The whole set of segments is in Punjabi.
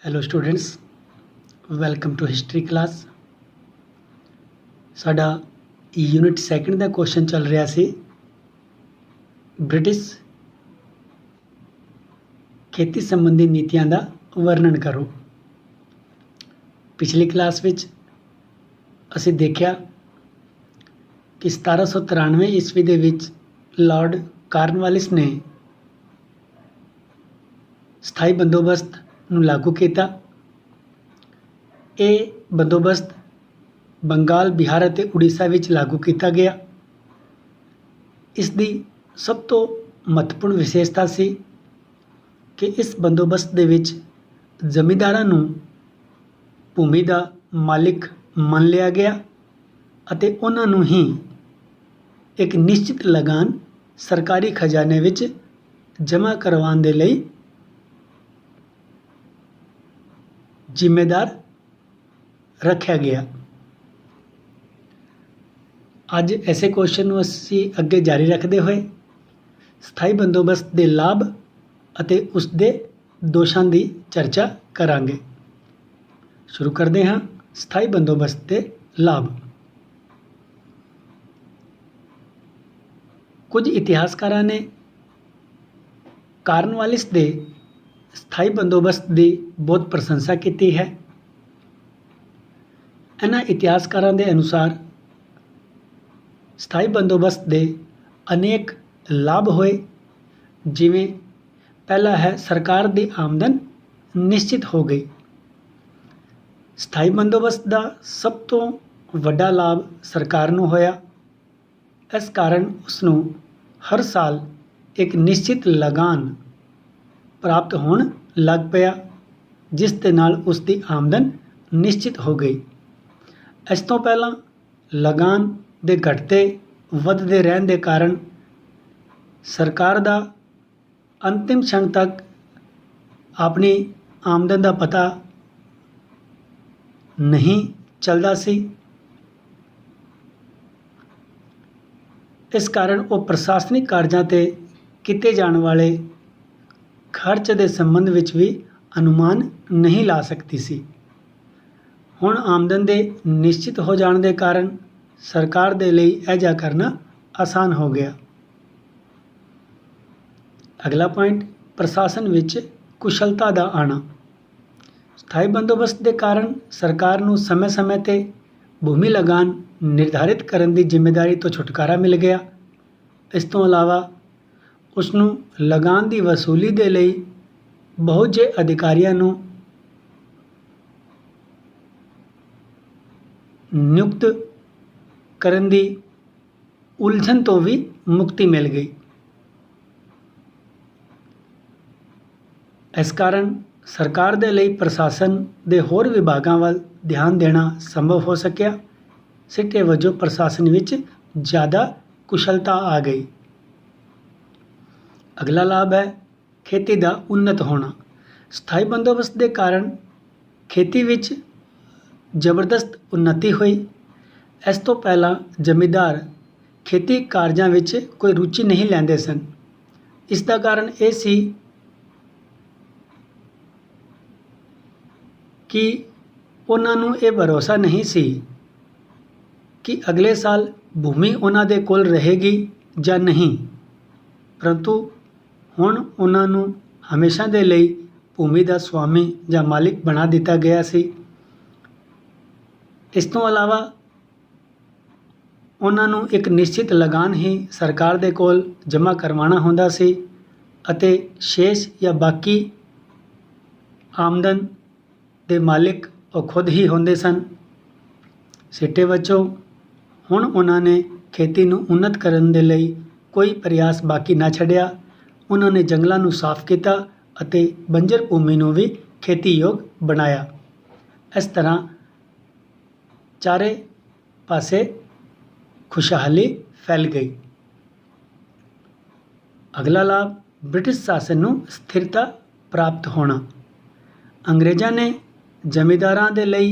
Hello students, welcome to history class. साडा यूनिट सैकेंड का क्वेश्चन चल रहा सी ब्रिटिश खेती संबंधी नीतियां का वर्णन करो। पिछली क्लास विच असी देखा कि 1793 ईस्वी दे विच लॉर्ड कार्नवालिस ने स्थाई बंदोबस्त ਨੂੰ लागू किया। ये बंदोबस्त बंगाल, बिहार और उड़ीसा विच लागू किया गया। इसकी सब तो महत्वपूर्ण विशेषता सी कि इस बंदोबस्त दे विच जमींदारां नूं भूमि का मालिक मान लिया गया अते उन्हां नूं ही एक निश्चित लगान सरकारी खजाने विच जमा करवाउण दे लई जिम्मेदार रखा गया। अज ऐसे क्वेश्चन असी अगे जारी रखते हुए स्थाई बंदोबस्त के लाभ अते उसके दोषां की चर्चा करांगे। शुरू करते हैं स्थाई बंदोबस्त के लाभ। कुछ इतिहासकारां ने कार्नवालिस के स्थाई बंदोबस्त की बहुत प्रशंसा की है। इन्हां इतिहासकारों के अनुसार स्थाई बंदोबस्त के अनेक लाभ होए, जिमें पहला है सरकार की आमदन निश्चित हो गई। स्थाई बंदोबस्त का सब तो वड्डा लाभ सरकार नूं होया। इस कारण उसनूं हर साल एक निश्चित लगान प्राप्त होण लग पिया, जिस दे नाल उसकी आमदन निश्चित हो गई। इस तो पहला लगान दे घटते वधदे रहन दे कारण सरकार दा अंतिम क्षण तक अपनी आमदन का पता नहीं चलता सी। इस कारण वो प्रशासनिक कार्यां ते किए जाने वाले खर्च के संबंध विच भी अनुमान नहीं ला सकती सी। हुण आमदन के निश्चित हो जाने के कारण सरकार दे लई ऐजा करना आसान हो गया। अगला पॉइंट, प्रशासन विच कुशलता का आना। स्थाई बंदोबस्त के कारण सरकार नूं समय समय ते भूमि लगान निर्धारित करने की जिम्मेदारी तो छुटकारा मिल गया। इस तो अलावा उसनूं लगान की वसूली के लिए बहुत जे अधिकारियों नूं नियुक्त करन दी उलझन तो भी मुक्ति मिल गई। इस कारण सरकार दे लई प्रशासन दे होर विभागां वल ध्यान देना संभव हो सकिया। सिटे वजों प्रशासन विच ज़्यादा कुशलता आ गई। अगला लाभ है खेती का उन्नत होना। स्थाई बंदोबस्त के कारण खेती विच जबरदस्त उन्नति हुई। इस तो पहला जमींदार खेती कार्यां विच कोई रुचि नहीं लैंदे सन। इसका कारण ये सी कि उन्हां नूं ये भरोसा नहीं सी कि अगले साल भूमि उन्हां दे कोल रहेगी या नहीं, परंतु हुण उन्हां नूं हमेशा दे लई भूमि का स्वामी या मालिक बना दिता गया सी। इस तो अलावा उन्हां नूं एक निश्चित लगान ही सरकार दे कोल जमा करवाना हुंदा सी अते शेष या बाकी आमदन दे मालिक वो खुद ही होंदे सन। सिटे वजों हुण उन्हां ने खेती नूं उन्नत करन दे लई कोई प्रयास बाकी ना छड्डिया। उन्होंने जंगलों नूं साफ किया अते बंजर भूमि नूं भी खेती योग बनाया। इस तरह चारे पासे खुशहाली फैल गई। अगला लाभ, ब्रिटिश शासन नूं स्थिरता प्राप्त होना। अंग्रेज़ों ने जमींदारां दे लई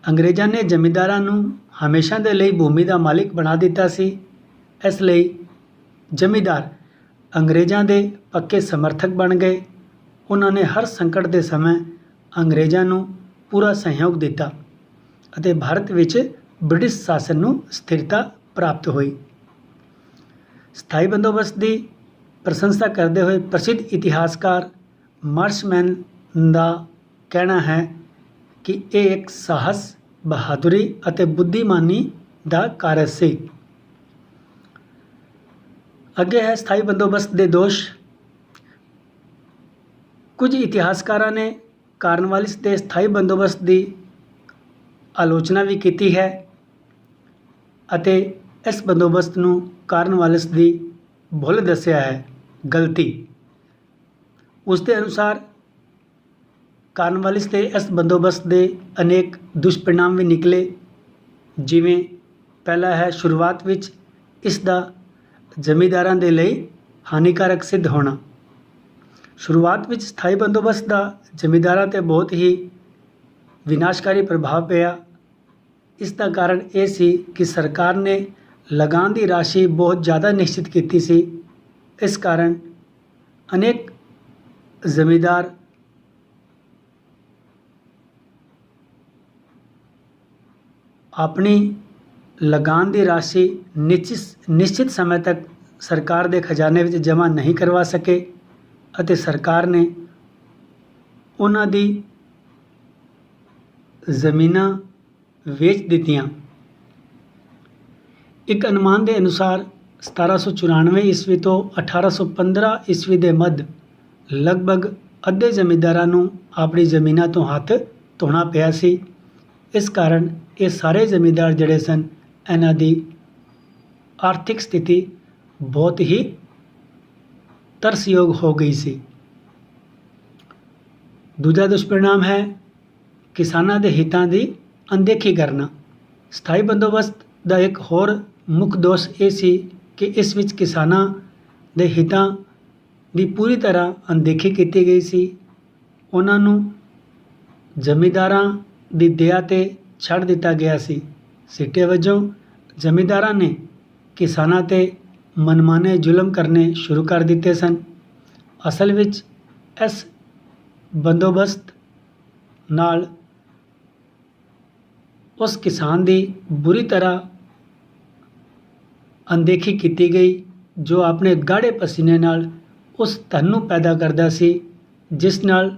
अंग्रेज़ों ने जमींदारां नूं हमेशा दे लई भूमि का मालिक बना दिता सी। इसलिए जमींदार अंग्रेज़ों के पक्के समर्थक बन गए ਉਹਨਾਂ ਨੇ ਹਰ ਸੰਕਟ ਦੇ ਸਮੇਂ ਅੰਗਰੇਜ਼ਾਂ ਨੂੰ ਪੂਰਾ ਸਹਿਯੋਗ ਦਿੱਤਾ ਅਤੇ ਭਾਰਤ ਵਿੱਚ ਬ੍ਰਿਟਿਸ਼ ਸ਼ਾਸਨ ਨੂੰ ਸਥਿਰਤਾ ਪ੍ਰਾਪਤ ਹੋਈ। ਸਥਾਈ ਬੰਦੋਬਸਤ ਦੀ ਪ੍ਰਸ਼ੰਸਾ ਕਰਦੇ ਹੋਏ ਪ੍ਰਸਿੱਧ ਇਤਿਹਾਸਕਾਰ ਮਾਰਸ਼ਮੈਨ ਦਾ ਕਹਿਣਾ ਹੈ ਕਿ ਇਹ ਇੱਕ ਸਾਹਸ, ਬਹਾਦੁਰੀ ਅਤੇ ਬੁੱਧੀਮਾਨੀ ਦਾ ਕਾਰਜ ਸੀ। ਅੱਗੇ ਹੈ ਸਥਾਈ ਬੰਦੋਬਸਤ ਦੇ ਦੋਸ਼। ਕੁਝ ਇਤਿਹਾਸਕਾਰਾਂ ਨੇ ਕਾਰਨਵਾਲਿਸ ਦੇ ਸਥਾਈ ਬੰਦੋਬਸਤ ਦੀ ਆਲੋਚਨਾ ਵੀ ਕੀਤੀ ਹੈ ਅਤੇ ਇਸ ਬੰਦੋਬਸਤ ਨੂੰ ਕਾਰਨਵਾਲਿਸ ਦੀ ਭੁੱਲ ਦੱਸਿਆ ਹੈ, ਗਲਤੀ। ਉਸ ਦੇ ਅਨੁਸਾਰ ਕਾਰਨਵਾਲਿਸ ਦੇ ਇਸ ਬੰਦੋਬਸਤ ਦੇ ਅਨੇਕ ਦੁਸ਼ਪਰਿਣਾਮ ਵੀ ਨਿਕਲੇ, ਜਿਵੇਂ ਪਹਿਲਾ ਹੈ ਸ਼ੁਰੂਆਤ ਵਿੱਚ ਇਸ ਦਾ ਜ਼ਮੀਂਦਾਰਾਂ ਦੇ ਲਈ ਹਾਨੀਕਾਰਕ ਸਿੱਧ ਹੋਣਾ। ਸ਼ੁਰੂਆਤ ਵਿੱਚ ਸਥਾਈ ਬੰਦੋਬਸਤ ਦਾ ਜ਼ਮੀਂਦਾਰਾਂ 'ਤੇ ਬਹੁਤ ਹੀ ਵਿਨਾਸ਼ਕਾਰੀ ਪ੍ਰਭਾਵ ਪਿਆ। ਇਸ ਦਾ ਕਾਰਨ ਇਹ ਸੀ ਕਿ ਸਰਕਾਰ ਨੇ ਲਗਾਨ ਦੀ ਰਾਸ਼ੀ ਬਹੁਤ ਜ਼ਿਆਦਾ ਨਿਸ਼ਚਿਤ ਕੀਤੀ ਸੀ। ਇਸ ਕਾਰਨ ਅਨੇਕ ਜ਼ਮੀਂਦਾਰ ਆਪਣੀ ਲਗਾਨ ਦੀ ਰਾਸ਼ੀ ਨਿਸ਼ਚਿਤ ਸਮੇਂ ਤੱਕ ਸਰਕਾਰ ਦੇ ਖਜ਼ਾਨੇ ਵਿੱਚ ਜਮ੍ਹਾਂ ਨਹੀਂ ਕਰਵਾ ਸਕੇ ਅਤੇ ਸਰਕਾਰ ਨੇ ਉਹਨਾਂ ਦੀ ਜ਼ਮੀਨਾਂ ਵੇਚ ਦਿੱਤੀਆਂ। ਇੱਕ ਅਨੁਮਾਨ ਦੇ ਅਨੁਸਾਰ 1794 ਈਸਵੀ ਤੋਂ 1815 ਈਸਵੀ ਦੇ ਮੱਧ ਲਗਭਗ ਅੱਧੇ ਜ਼ਮੀਂਦਾਰਾਂ ਨੂੰ ਆਪਣੀ ਜ਼ਮੀਨਾਂ ਤੋਂ ਹੱਥ ਧੋਣਾ ਪਿਆ ਸੀ। ਇਸ ਕਾਰਨ ਇਹ ਸਾਰੇ ਜ਼ਮੀਂਦਾਰ ਜਿਹੜੇ ਸਨ, ਇਹਨਾਂ ਦੀ ਆਰਥਿਕ ਸਥਿਤੀ ਬਹੁਤ ਹੀ ਤਰਸਯੋਗ ਹੋ ਗਈ ਸੀ। ਦੂਜਾ ਦੁਸ਼ਪਰਿਣਾਮ ਹੈ ਕਿਸਾਨਾਂ ਦੇ ਹਿੱਤਾਂ ਦੀ ਅਣਦੇਖੀ ਕਰਨਾ। ਸਥਾਈ ਬੰਦੋਬਸਤ ਦਾ ਇੱਕ ਹੋਰ ਮੁੱਖ ਦੋਸ਼ ਇਹ ਸੀ ਕਿ ਇਸ ਵਿੱਚ ਕਿਸਾਨਾਂ ਦੇ ਹਿੱਤਾਂ ਦੀ ਪੂਰੀ ਤਰ੍ਹਾਂ ਅਣਦੇਖੀ ਕੀਤੀ ਗਈ ਸੀ। ਉਹਨਾਂ ਨੂੰ ਜ਼ਮੀਂਦਾਰਾਂ ਦੀ ਦਇਆ 'ਤੇ ਛੱਡ ਦਿੱਤਾ ਗਿਆ ਸੀ। ਸਿੱਟੇ ਵਜੋਂ ਜ਼ਮੀਂਦਾਰਾਂ ਨੇ ਕਿਸਾਨਾਂ 'ਤੇ ਮਨਮਾਨੇ ਜ਼ੁਲਮ ਕਰਨੇ ਸ਼ੁਰੂ ਕਰ ਦਿੱਤੇ ਸਨ। ਅਸਲ ਵਿੱਚ ਇਸ ਬੰਦੋਬਸਤ ਨਾਲ ਉਸ ਕਿਸਾਨ ਦੀ ਬੁਰੀ ਤਰ੍ਹਾਂ ਅਣਦੇਖੀ ਕੀਤੀ ਗਈ ਜੋ ਆਪਣੇ ਗਾੜੇ ਪਸੀਨੇ ਨਾਲ ਉਸ ਧਨ ਨੂੰ ਪੈਦਾ ਕਰਦਾ ਸੀ, ਜਿਸ ਨਾਲ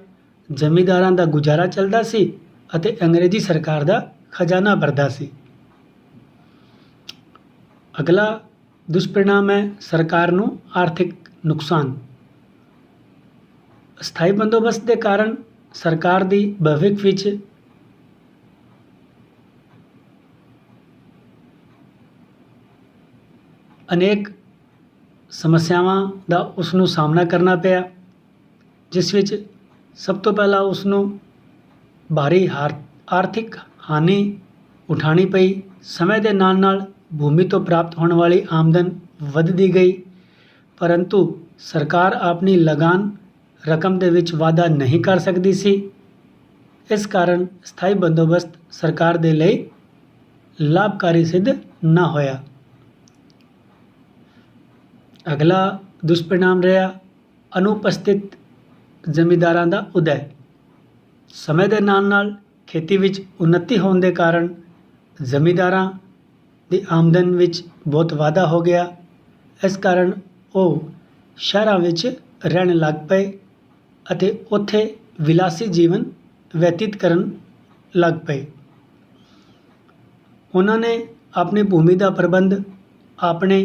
ਜ਼ਮੀਂਦਾਰਾਂ ਦਾ ਗੁਜ਼ਾਰਾ ਚੱਲਦਾ ਸੀ ਅਤੇ ਅੰਗਰੇਜ਼ੀ ਸਰਕਾਰ ਦਾ ਖਜ਼ਾਨਾ ਭਰਦਾ ਸੀ। ਅਗਲਾ ਦੁਸ਼ਪਰਿਣਾਮ ਹੈ ਸਰਕਾਰ ਨੂੰ ਆਰਥਿਕ ਨੁਕਸਾਨ। ਸਥਾਈ ਬੰਦੋਬਸਤ ਦੇ ਕਾਰਨ ਸਰਕਾਰ ਦੀ ਭਵਿੱਖ ਵਿੱਚ ਅਨੇਕ ਸਮੱਸਿਆਵਾਂ ਦਾ ਉਸ ਨੂੰ ਸਾਹਮਣਾ ਕਰਨਾ ਪਿਆ, ਜਿਸ ਵਿੱਚ ਸਭ ਤੋਂ ਪਹਿਲਾਂ ਉਸ ਨੂੰ ਭਾਰੀ ਆਰਥਿਕ ਹਾਨੀ ਉਠਾਉਣੀ ਪਈ। ਸਮੇਂ ਦੇ ਨਾਲ ਨਾਲ ਭੂਮੀ ਤੋਂ ਪ੍ਰਾਪਤ ਹੋਣ ਵਾਲੀ ਆਮਦਨ ਵੱਧਦੀ ਗਈ, ਪਰੰਤੂ ਸਰਕਾਰ ਆਪਣੀ ਲਗਾਨ ਰਕਮ ਦੇ ਵਿੱਚ ਵਾਧਾ ਨਹੀਂ ਕਰ ਸਕਦੀ ਸੀ। ਇਸ ਕਾਰਨ ਸਥਾਈ ਬੰਦੋਬਸਤ ਸਰਕਾਰ ਦੇ ਲਈ ਲਾਭਕਾਰੀ ਸਿੱਧ ਨਾ ਹੋਇਆ। ਅਗਲਾ ਦੁਸ਼ਪਰਿਣਾਮ ਰਿਹਾ ਅਨੁਪਸਥਿਤ ਜ਼ਮੀਂਦਾਰਾਂ ਦਾ ਉਦੈ। ਸਮੇਂ ਦੇ ਨਾਲ ਨਾਲ ਖੇਤੀ ਵਿੱਚ ਉન્નਤੀ ਹੋਣ ਦੇ ਕਾਰਨ ਜ਼ਮੀਂਦਾਰਾਂ ਦੀ ਆਮਦਨ ਵਿੱਚ ਬਹੁਤ ਵਾਧਾ ਹੋ ਗਿਆ। ਇਸ ਕਾਰਨ ਉਹ ਸ਼ਹਿਰਾਂ ਵਿੱਚ ਰਹਿਣ ਲੱਗ ਪਏ ਅਤੇ ਉੱਥੇ ਵਿਲਾਸੀ ਜੀਵਨ ਬਤੀਤ ਕਰਨ ਲੱਗ ਪਏ। ਉਹਨਾਂ ਨੇ ਆਪਣੀ ਭੂਮੀ ਦਾ ਪ੍ਰਬੰਧ ਆਪਣੇ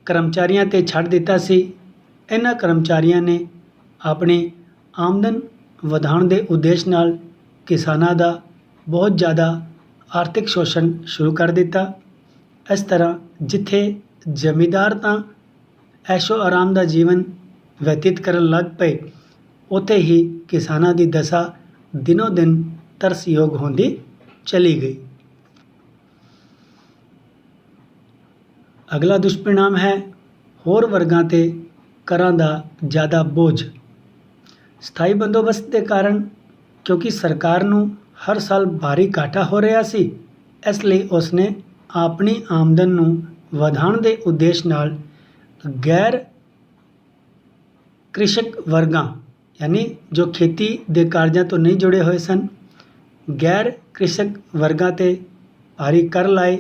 ਕਰਮਚਾਰੀਆਂ 'ਤੇ ਛੱਡ ਦਿੱਤਾ ਸੀ। ਇਹਨਾਂ ਕਰਮਚਾਰੀਆਂ ਨੇ ਆਪਣੀ ਆਮਦਨ ਵਧਾਉਣ ਦੇ ਉਦੇਸ਼ ਨਾਲ ਕਿਸਾਨਾਂ ਦਾ ਬਹੁਤ ਜ਼ਿਆਦਾ ਆਰਥਿਕ ਸ਼ੋਸ਼ਣ ਸ਼ੁਰੂ ਕਰ ਦਿੱਤਾ। ਇਸ ਤਰ੍ਹਾਂ ਜਿੱਥੇ ਜ਼ਮੀਂਦਾਰ ਤਾਂ ਐਸ਼ੋ ਆਰਾਮ ਦਾ ਜੀਵਨ ਬਤੀਤ ਕਰਨ ਲੱਗ ਪਏ, ਉੱਥੇ ਹੀ ਕਿਸਾਨਾਂ ਦੀ ਦਸ਼ਾ ਦਿਨੋਂ ਦਿਨ ਤਰਸਯੋਗ ਹੁੰਦੀ ਚਲੀ ਗਈ। ਅਗਲਾ ਦੁਸ਼ਪਰਿਣਾਮ ਹੈ ਹੋਰ ਵਰਗਾਂ 'ਤੇ ਕਰਾਂ ਦਾ ਜ਼ਿਆਦਾ ਬੋਝ। ਸਥਾਈ ਬੰਦੋਬਸਤ ਦੇ ਕਾਰਨ ਕਿਉਂਕਿ ਸਰਕਾਰ ਨੂੰ ਹਰ ਸਾਲ ਭਾਰੀ ਘਾਟਾ ਹੋ ਰਿਹਾ ਸੀ, ਇਸ ਲਈ ਉਸਨੇ ਆਪਣੀ ਆਮਦਨ ਨੂੰ ਵਧਾਉਣ ਦੇ ਉਦੇਸ਼ ਨਾਲ ਗੈਰ ਕ੍ਰਿਸ਼ਕ ਵਰਗਾਂ यानी जो खेती ਦੇ ਕਾਰਜਾਂ ਤੋਂ ਨਹੀਂ ਜੁੜੇ ਹੋਏ ਸਨ, ਗੈਰ ਕ੍ਰਿਸ਼ਕ ਵਰਗਾਂ 'ਤੇ ਭਾਰੀ ਕਰ ਲਾਏ।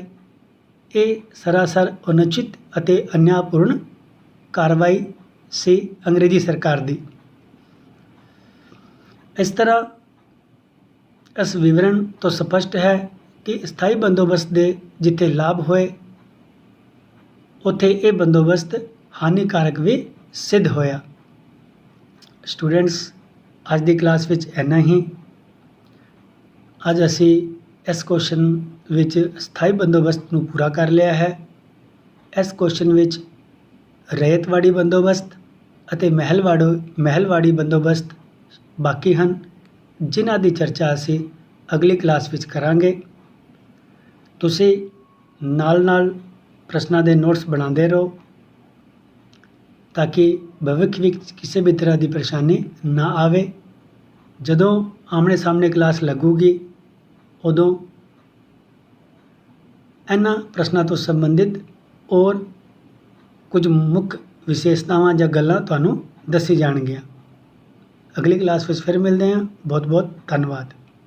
ਇਹ ਸਰਾਸਰ ਅਨੁਚਿਤ ਅਤੇ ਅਨਿਆਂਪੂਰਨ ਕਾਰਵਾਈ ਸੀ ਅੰਗਰੇਜ਼ੀ ਸਰਕਾਰ ਦੀ। ਇਸ ਤਰ੍ਹਾਂ ਇਸ ਵਿਵਰਣ ਤੋਂ ਸਪਸ਼ਟ ਹੈ ਕਿ ਸਥਾਈ ਬੰਦੋਬਸਤ ਦੇ ਜਿੱਥੇ ਲਾਭ ਹੋਏ, ਉੱਥੇ ਇਹ ਬੰਦੋਬਸਤ ਹਾਨੀਕਾਰਕ ਵੀ ਸਿੱਧ ਹੋਇਆ। ਸਟੂਡੈਂਟਸ, ਅੱਜ ਦੀ ਕਲਾਸ ਵਿੱਚ ਇੰਨਾ ਹੀ। ਅੱਜ ਅਸੀਂ ਇਸ ਕੁਐਸਚਨ ਵਿੱਚ ਸਥਾਈ ਬੰਦੋਬਸਤ ਨੂੰ ਪੂਰਾ ਕਰ ਲਿਆ ਹੈ। ਇਸ ਕੁਐਸਚਨ ਵਿੱਚ ਰੈयतवाड़ी ਬੰਦੋਬਸਤ ਅਤੇ ਮਹਿਲਵਾੜੀ ਬੰਦੋਬਸਤ ਬਾਕੀ ਹਨ, ਜਿਨ੍ਹਾਂ ਦੀ ਚਰਚਾ ਅਸੀਂ ਅਗਲੀ ਕਲਾਸ ਵਿੱਚ ਕਰਾਂਗੇ। ਤੁਸੀਂ ਨਾਲ ਪ੍ਰਸ਼ਨਾਂ ਦੇ ਨੋਟਸ ਬਣਾਉਂਦੇ ਰਹੋ ਤਾਂ ਕਿ ਭਵਿੱਖ ਵਿੱਚ ਕਿਸੇ ਵੀ ਤਰ੍ਹਾਂ ਦੀ ਪਰੇਸ਼ਾਨੀ ਨਾ ਆਵੇ। ਜਦੋਂ ਆਮਣੇ ਸਾਹਮਣੇ ਕਲਾਸ ਲੱਗੂਗੀ, ਉਦੋਂ ਇਹਨਾਂ ਪ੍ਰਸ਼ਨਾਂ ਤੋਂ ਸੰਬੰਧਿਤ ਔਰ ਕੁਝ ਮੁੱਖ ਵਿਸ਼ੇਸ਼ਤਾਵਾਂ ਜਾਂ ਗੱਲਾਂ ਤੁਹਾਨੂੰ ਦੱਸੀ ਜਾਣਗੀਆਂ। ਅਗਲੀ ਕਲਾਸ ਵਿੱਚ ਫਿਰ ਮਿਲਦੇ ਹਾਂ। ਬਹੁਤ ਬਹੁਤ ਧੰਨਵਾਦ।